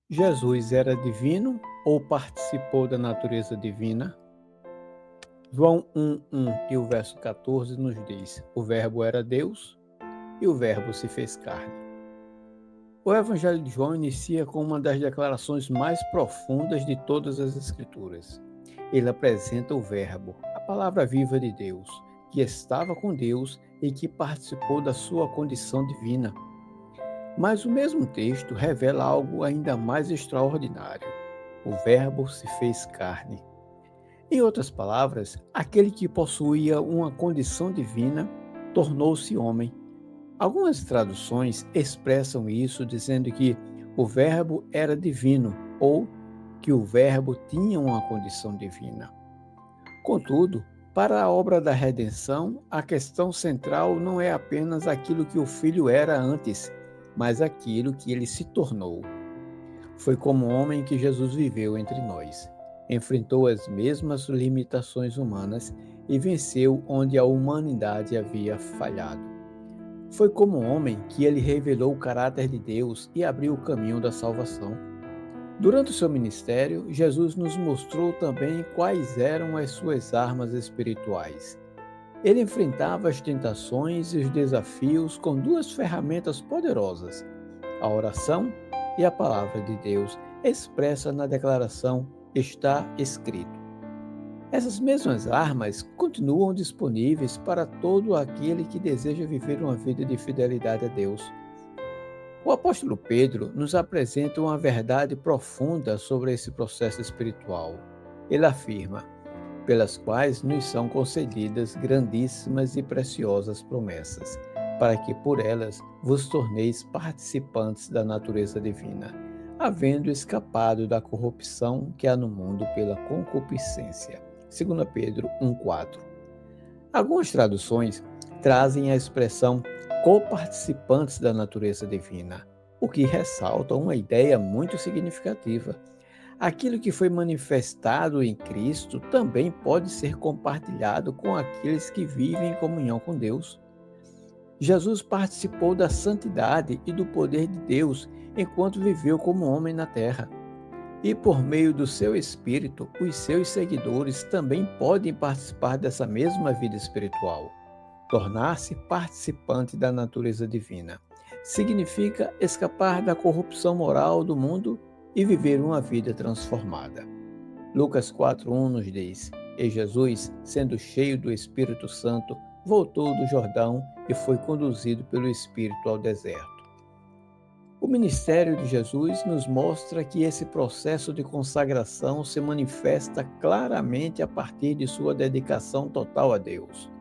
Jesus era divino ou participou da natureza divina? João 1:1 e o verso 14 nos diz: o Verbo era Deus e o Verbo se fez carne. O Evangelho de João inicia com uma das declarações mais profundas de todas as Escrituras. Ele apresenta o Verbo, a palavra viva de Deus, que estava com Deus e que participou da sua condição divina. Mas o mesmo texto revela algo ainda mais extraordinário. O Verbo se fez carne. Em outras palavras, aquele que possuía uma condição divina tornou-se homem. Algumas traduções expressam isso dizendo que o Verbo era divino ou que o Verbo tinha uma condição divina. Contudo, para a obra da redenção, a questão central não é apenas aquilo que o Filho era antes, mas aquilo que ele se tornou. Foi como homem que Jesus viveu entre nós. Enfrentou as mesmas limitações humanas e venceu onde a humanidade havia falhado. Foi como homem que ele revelou o caráter de Deus e abriu o caminho da salvação. Durante o seu ministério, Jesus nos mostrou também quais eram as suas armas espirituais. Ele enfrentava as tentações e os desafios com duas ferramentas poderosas: a oração e a palavra de Deus, expressa na declaração "está escrito". Essas mesmas armas continuam disponíveis para todo aquele que deseja viver uma vida de fidelidade a Deus. O apóstolo Pedro nos apresenta uma verdade profunda sobre esse processo espiritual. Ele afirma: pelas quais nos são concedidas grandíssimas e preciosas promessas, para que por elas vos torneis participantes da natureza divina, havendo escapado da corrupção que há no mundo pela concupiscência. 2 Pedro 1:4. Algumas traduções trazem a expressão coparticipantes da natureza divina, o que ressalta uma ideia muito significativa. Aquilo que foi manifestado em Cristo também pode ser compartilhado com aqueles que vivem em comunhão com Deus. Jesus participou da santidade e do poder de Deus enquanto viveu como homem na terra. E por meio do seu Espírito, os seus seguidores também podem participar dessa mesma vida espiritual. Tornar-se participante da natureza divina significa escapar da corrupção moral do mundo e viver uma vida transformada. Lucas 4:1 nos diz: e Jesus, sendo cheio do Espírito Santo, voltou do Jordão e foi conduzido pelo Espírito ao deserto. O ministério de Jesus nos mostra que esse processo de consagração se manifesta claramente a partir de sua dedicação total a Deus.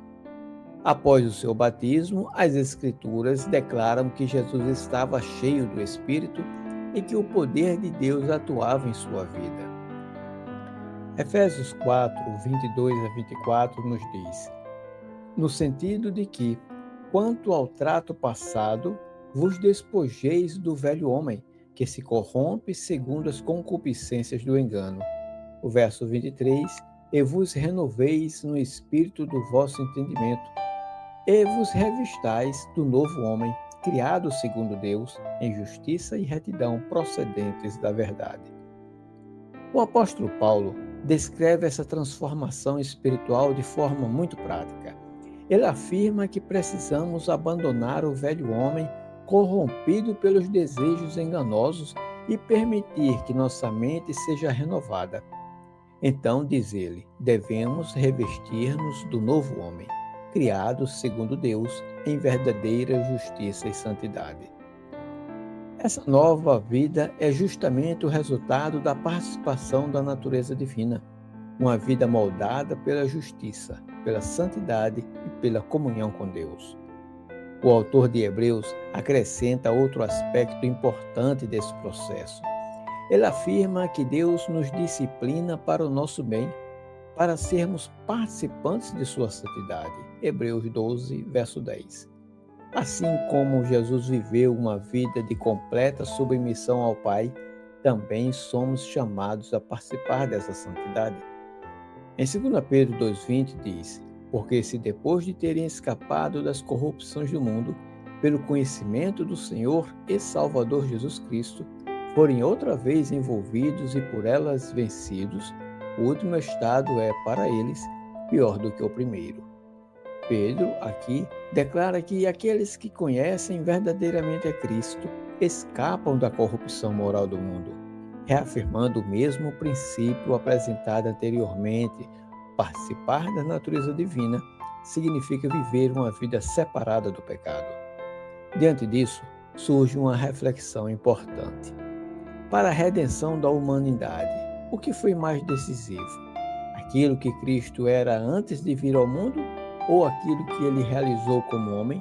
Após o seu batismo, as Escrituras declaram que Jesus estava cheio do Espírito e que o poder de Deus atuava em sua vida. Efésios 4:22-24 nos diz: no sentido de que, quanto ao trato passado, vos despojeis do velho homem, que se corrompe segundo as concupiscências do engano. O verso 23: e vos renoveis no espírito do vosso entendimento, e vos revistais do novo homem, criado segundo Deus, em justiça e retidão procedentes da verdade. O apóstolo Paulo descreve essa transformação espiritual de forma muito prática. Ele afirma que precisamos abandonar o velho homem corrompido pelos desejos enganosos e permitir que nossa mente seja renovada. Então, diz ele, devemos revestir-nos do novo homem, criado segundo Deus, em verdadeira justiça e santidade. Essa nova vida é justamente o resultado da participação da natureza divina, uma vida moldada pela justiça, pela santidade e pela comunhão com Deus. O autor de Hebreus acrescenta outro aspecto importante desse processo. Ele afirma que Deus nos disciplina para o nosso bem, para sermos participantes de sua santidade. Hebreus 12, verso 10. Assim como Jesus viveu uma vida de completa submissão ao Pai, também somos chamados a participar dessa santidade. Em 2 Pedro 2,20 diz: Porque se depois de terem escapado das corrupções do mundo, pelo conhecimento do Senhor e Salvador Jesus Cristo, forem outra vez envolvidos e por elas vencidos, o último estado é, para eles, pior do que o primeiro. Pedro, aqui, declara que aqueles que conhecem verdadeiramente a Cristo escapam da corrupção moral do mundo, reafirmando o mesmo princípio apresentado anteriormente. Participar da natureza divina significa viver uma vida separada do pecado. Diante disso, surge uma reflexão importante. Para a redenção da humanidade, o que foi mais decisivo? Aquilo que Cristo era antes de vir ao mundo ou aquilo que ele realizou como homem?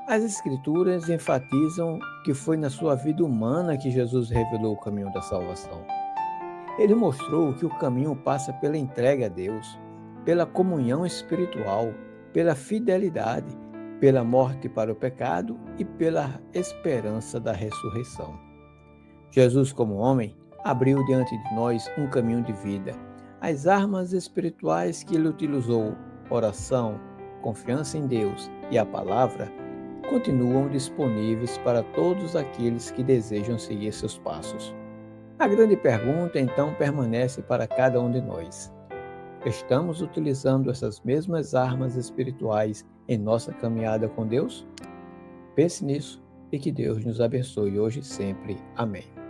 As Escrituras enfatizam que foi na sua vida humana que Jesus revelou o caminho da salvação. Ele mostrou que o caminho passa pela entrega a Deus, pela comunhão espiritual, pela fidelidade, pela morte para o pecado e pela esperança da ressurreição. Jesus, como homem, abriu diante de nós um caminho de vida. As armas espirituais que ele utilizou, oração, confiança em Deus e a palavra, continuam disponíveis para todos aqueles que desejam seguir seus passos. A grande pergunta, então, permanece para cada um de nós. Estamos utilizando essas mesmas armas espirituais em nossa caminhada com Deus? Pense nisso e que Deus nos abençoe hoje e sempre. Amém.